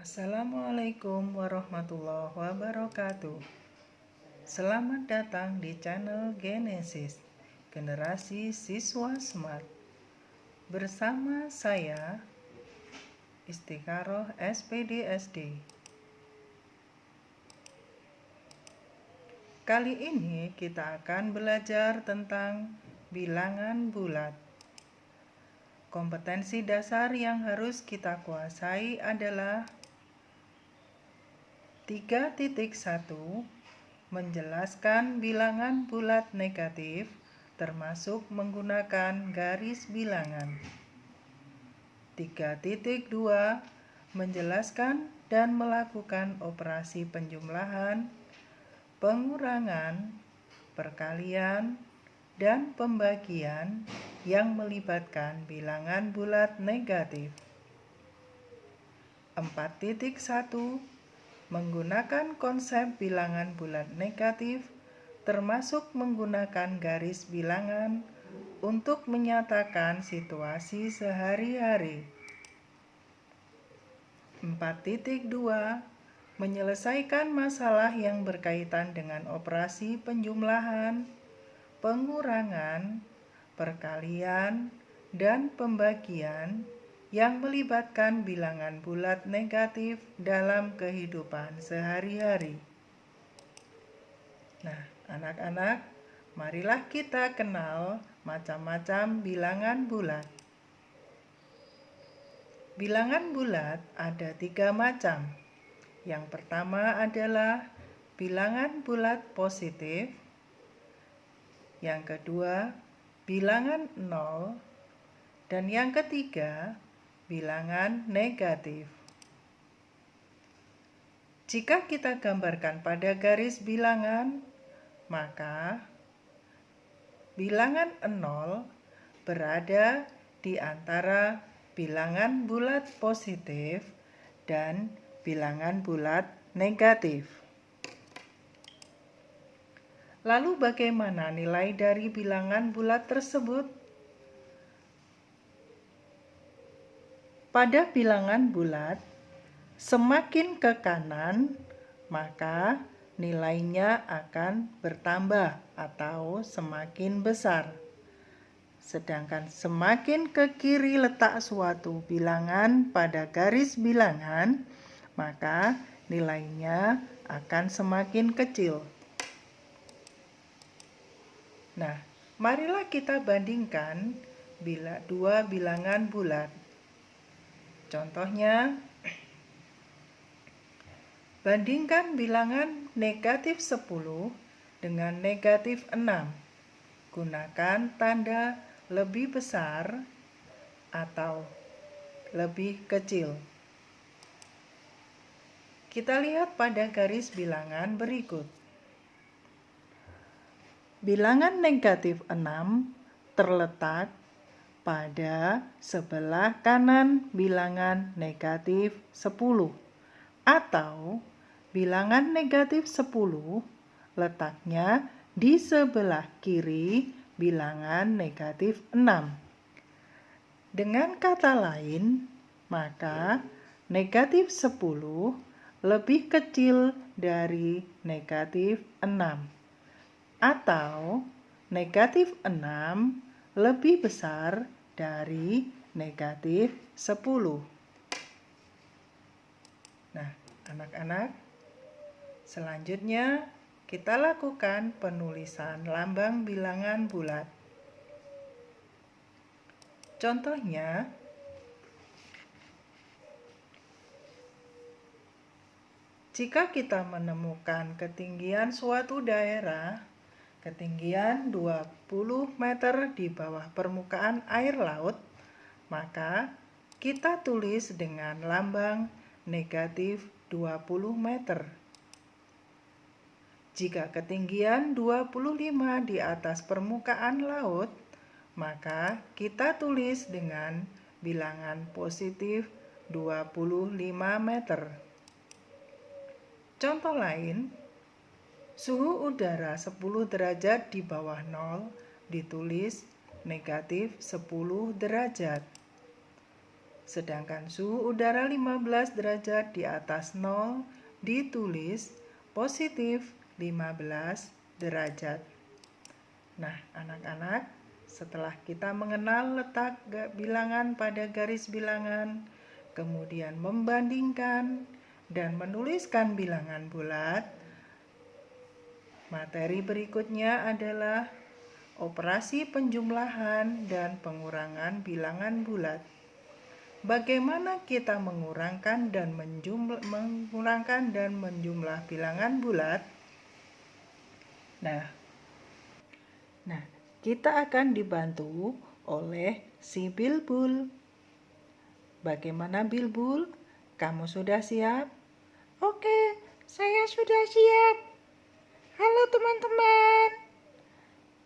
Assalamualaikum warahmatullahi wabarakatuh. Selamat datang di channel Genesis, Generasi Siswa Smart. Bersama saya, Istikharoh SPDSD. Kali ini kita akan belajar tentang bilangan bulat. Kompetensi dasar yang harus kita kuasai adalah 3.1 menjelaskan bilangan bulat negatif termasuk menggunakan garis bilangan. 3.2 menjelaskan dan melakukan operasi penjumlahan, pengurangan, perkalian, dan pembagian yang melibatkan bilangan bulat negatif. 4.1 menggunakan konsep bilangan bulat negatif termasuk menggunakan garis bilangan untuk menyatakan situasi sehari-hari. 4.2 menyelesaikan masalah yang berkaitan dengan operasi penjumlahan, pengurangan, perkalian, dan pembagian yang melibatkan bilangan bulat negatif dalam kehidupan sehari-hari. Nah, anak-anak, marilah kita kenal macam-macam bilangan bulat. Bilangan bulat ada 3 macam. Yang pertama adalah bilangan bulat positif. Yang kedua, bilangan 0. Dan yang ketiga, bilangan negatif. Jika kita gambarkan pada garis bilangan, maka bilangan 0 berada di antara bilangan bulat positif dan bilangan bulat negatif. Lalu bagaimana nilai dari bilangan bulat tersebut? Pada bilangan bulat, semakin ke kanan, maka nilainya akan bertambah atau semakin besar. Sedangkan semakin ke kiri letak suatu bilangan pada garis bilangan, maka nilainya akan semakin kecil. Nah, marilah kita bandingkan dua bilangan bulat. Contohnya, bandingkan bilangan negatif 10 dengan negatif 6. Gunakan tanda lebih besar atau lebih kecil. Kita lihat pada garis bilangan berikut. Bilangan negatif 6 terletak pada sebelah kanan bilangan negatif 10 atau bilangan negatif 10 letaknya di sebelah kiri bilangan negatif 6. Dengan kata lain, maka negatif 10 lebih kecil dari negatif 6 atau negatif 6 lebih besar dari negatif 10. Nah, anak-anak, selanjutnya kita lakukan penulisan lambang bilangan bulat. Contohnya, jika kita menemukan ketinggian suatu daerah, ketinggian 20 meter di bawah permukaan air laut, maka kita tulis dengan lambang negatif 20 meter. Jika ketinggian 25 di atas permukaan laut, maka kita tulis dengan bilangan positif 25 meter. Contoh lain, suhu udara 10 derajat di bawah 0 ditulis negatif 10 derajat. Sedangkan suhu udara 15 derajat di atas 0 ditulis positif 15 derajat. Nah, anak-anak, setelah kita mengenal letak bilangan pada garis bilangan, kemudian membandingkan dan menuliskan bilangan bulat, materi berikutnya adalah operasi penjumlahan dan pengurangan bilangan bulat. Bagaimana kita mengurangkan dan menjumlah bilangan bulat? Nah, kita akan dibantu oleh si Bilbul. Bagaimana Bilbul? Kamu sudah siap? Oke, saya sudah siap. Halo teman-teman,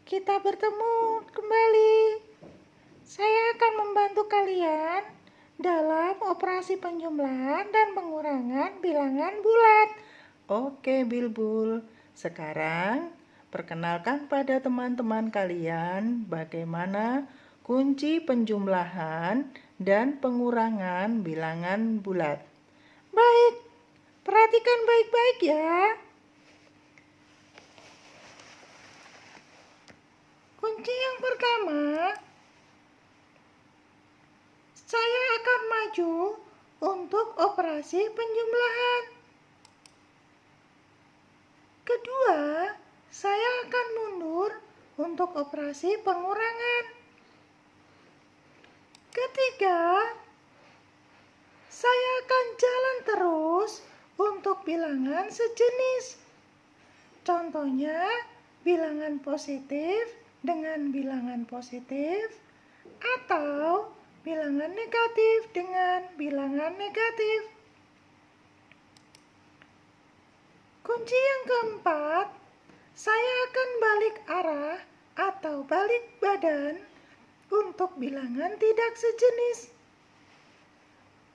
kita bertemu kembali. Saya akan membantu kalian dalam operasi penjumlahan dan pengurangan bilangan bulat. Oke Bilbul, sekarang perkenalkan pada teman-teman kalian bagaimana kunci penjumlahan dan pengurangan bilangan bulat. Baik, perhatikan baik-baik ya. Kunci yang pertama, saya akan maju untuk operasi penjumlahan. Kedua, saya akan mundur untuk operasi pengurangan. Ketiga, saya akan jalan terus untuk bilangan sejenis. Contohnya, bilangan positif dengan bilangan positif atau bilangan negatif dengan bilangan negatif. Kunci yang keempat, saya akan balik arah atau balik badan untuk bilangan tidak sejenis.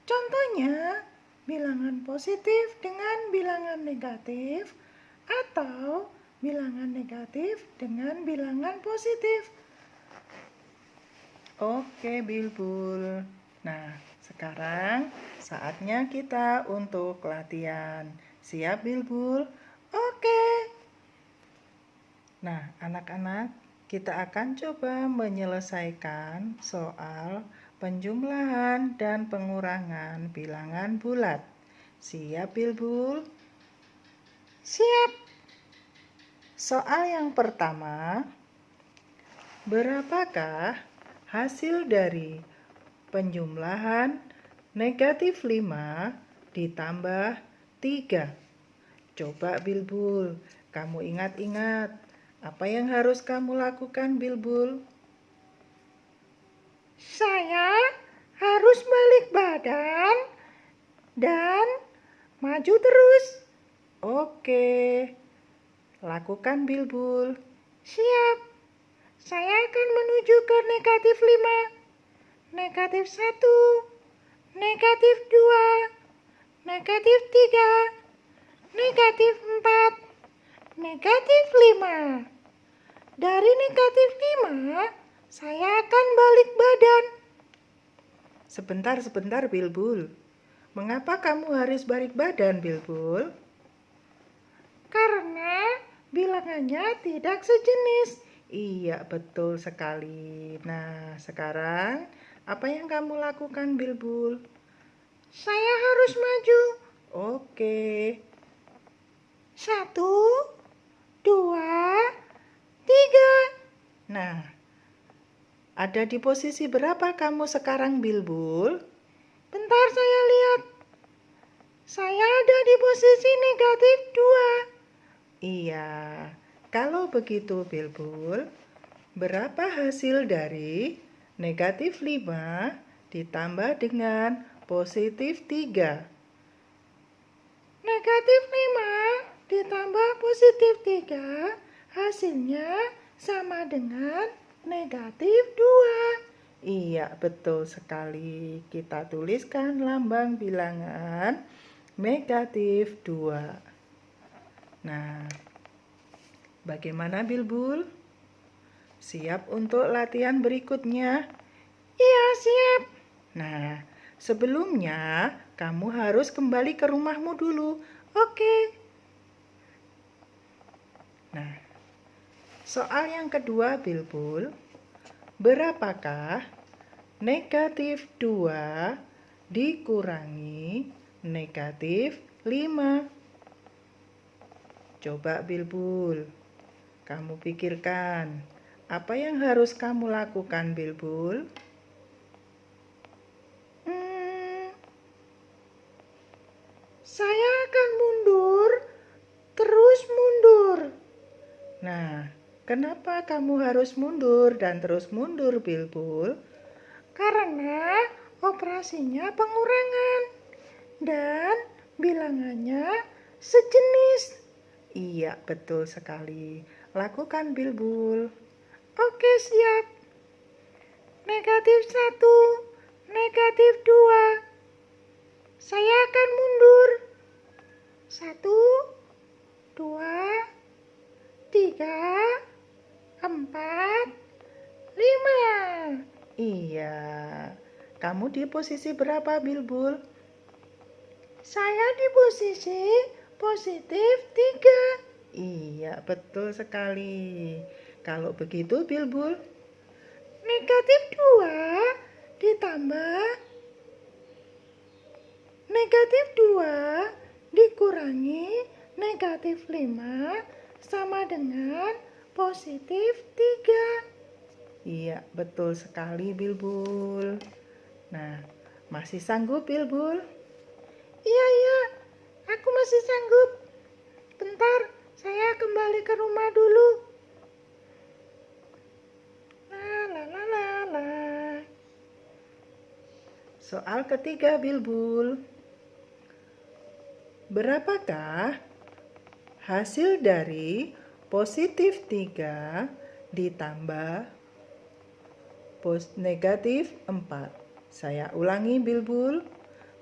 Contohnya, bilangan positif dengan bilangan negatif atau bilangan negatif dengan bilangan positif. Oke Bilbul. Nah, sekarang saatnya kita untuk latihan. Siap Bilbul? Oke. Nah, anak-anak, kita akan coba menyelesaikan soal penjumlahan dan pengurangan bilangan bulat. Siap Bilbul? Siap. Soal yang pertama, berapakah hasil dari penjumlahan negatif 5 ditambah 3? Coba Bilbul, kamu ingat-ingat, apa yang harus kamu lakukan Bilbul? Saya harus balik badan dan maju terus. Oke, lakukan Bilbul. Siap. Saya akan menuju ke negatif 5, negatif 1, negatif 2, negatif 3, negatif 4, negatif 5. Dari negatif 5, saya akan balik badan. Sebentar Bilbul. Mengapa kamu harus balik badan Bilbul? Karena bilangannya tidak sejenis. Iya, betul sekali. Nah, sekarang apa yang kamu lakukan Bilbul? Saya harus maju. Oke. 1, 2, 3. Nah, ada di posisi berapa kamu sekarang Bilbul? Bentar saya lihat. Saya ada di posisi negatif 2. Iya. Kalau begitu Bilbul, berapa hasil dari negatif 5 ditambah dengan positif 3? Negatif 5 ditambah positif 3, hasilnya sama dengan negatif 2. Iya, betul sekali. Kita tuliskan lambang bilangan negatif 2. Nah, bagaimana Bilbul? Siap untuk latihan berikutnya? Iya, siap. Nah, Sebelumnya, kamu harus kembali ke rumahmu dulu. Oke. Nah, soal yang kedua, Bilbul. Berapakah negatif 2 dikurangi negatif 5? Coba Bilbul, kamu pikirkan. Apa yang harus kamu lakukan, Bilbul? Saya akan mundur, terus mundur. Nah, kenapa kamu harus mundur dan terus mundur, Bilbul? Karena operasinya pengurangan dan bilangannya sejenis. Iya, betul sekali. Lakukan, Bilbul. Oke, siap. Negatif 1, negatif 2. Saya akan mundur. 1, 2, 3, 4, 5. Iya. Kamu di posisi berapa, Bilbul? Saya di posisi positif 3. Iya, betul sekali. Kalau begitu, Bilbul, Negatif 2 ditambah negatif 2 dikurangi negatif 5 sama dengan positif 3. iya, betul sekali, Bilbul. Nah, masih sanggup, Bilbul? Iya, aku masih sanggup. Bentar, saya kembali ke rumah dulu. La. Soal ketiga, Bilbul. Berapakah hasil dari positif 3 ditambah negatif 4? Saya ulangi, Bilbul.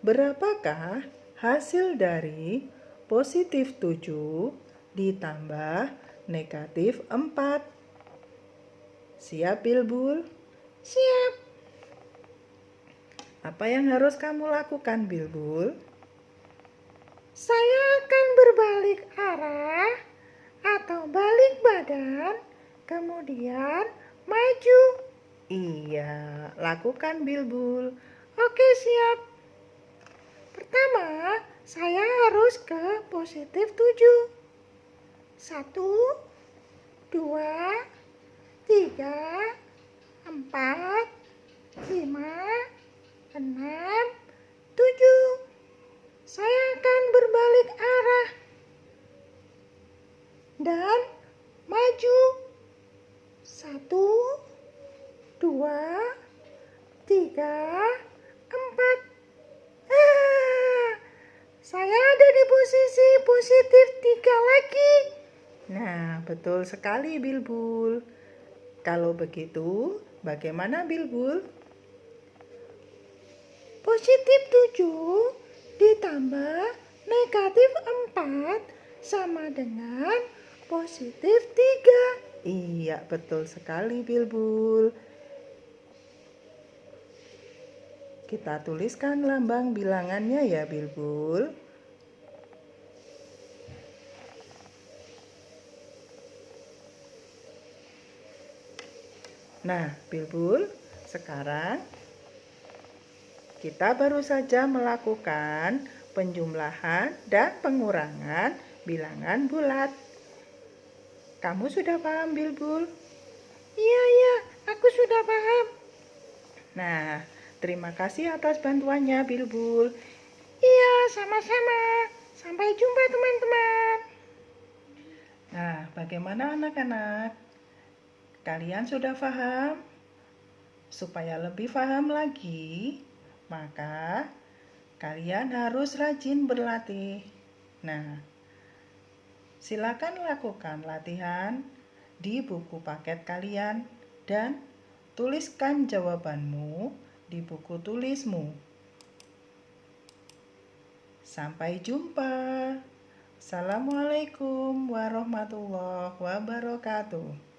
Berapakah hasil dari positif 7 ditambah negatif 4? Siap, Bilbul? Siap. Apa yang harus kamu lakukan, Bilbul? Saya akan berbalik arah atau balik badan, kemudian maju. Iya, lakukan, Bilbul. Oke, siap. Pertama, saya harus ke positif 7. 1, 2, 3, 4, 5, 6, 7. Saya akan berbalik arah dan maju. 1, 2, 3, 4. Saya ada di posisi positif 3 lagi. Nah, betul sekali, Bilbul. Kalau begitu, bagaimana, Bilbul? Positif 7 ditambah negatif 4 sama dengan positif 3. Iya, betul sekali, Bilbul. Kita tuliskan lambang bilangannya ya, Bilbul. Nah, Bilbul, sekarang kita baru saja melakukan penjumlahan dan pengurangan bilangan bulat. Kamu sudah paham, Bilbul? Iya, aku sudah paham. Nah, terima kasih atas bantuannya, Bilbul. Iya, sama-sama. Sampai jumpa, teman-teman. Nah, bagaimana anak-anak? Kalian sudah paham? Supaya lebih paham lagi, maka kalian harus rajin berlatih. Nah, silakan lakukan latihan di buku paket kalian dan tuliskan jawabanmu di buku tulismu. Sampai jumpa. Assalamualaikum warahmatullahi wabarakatuh.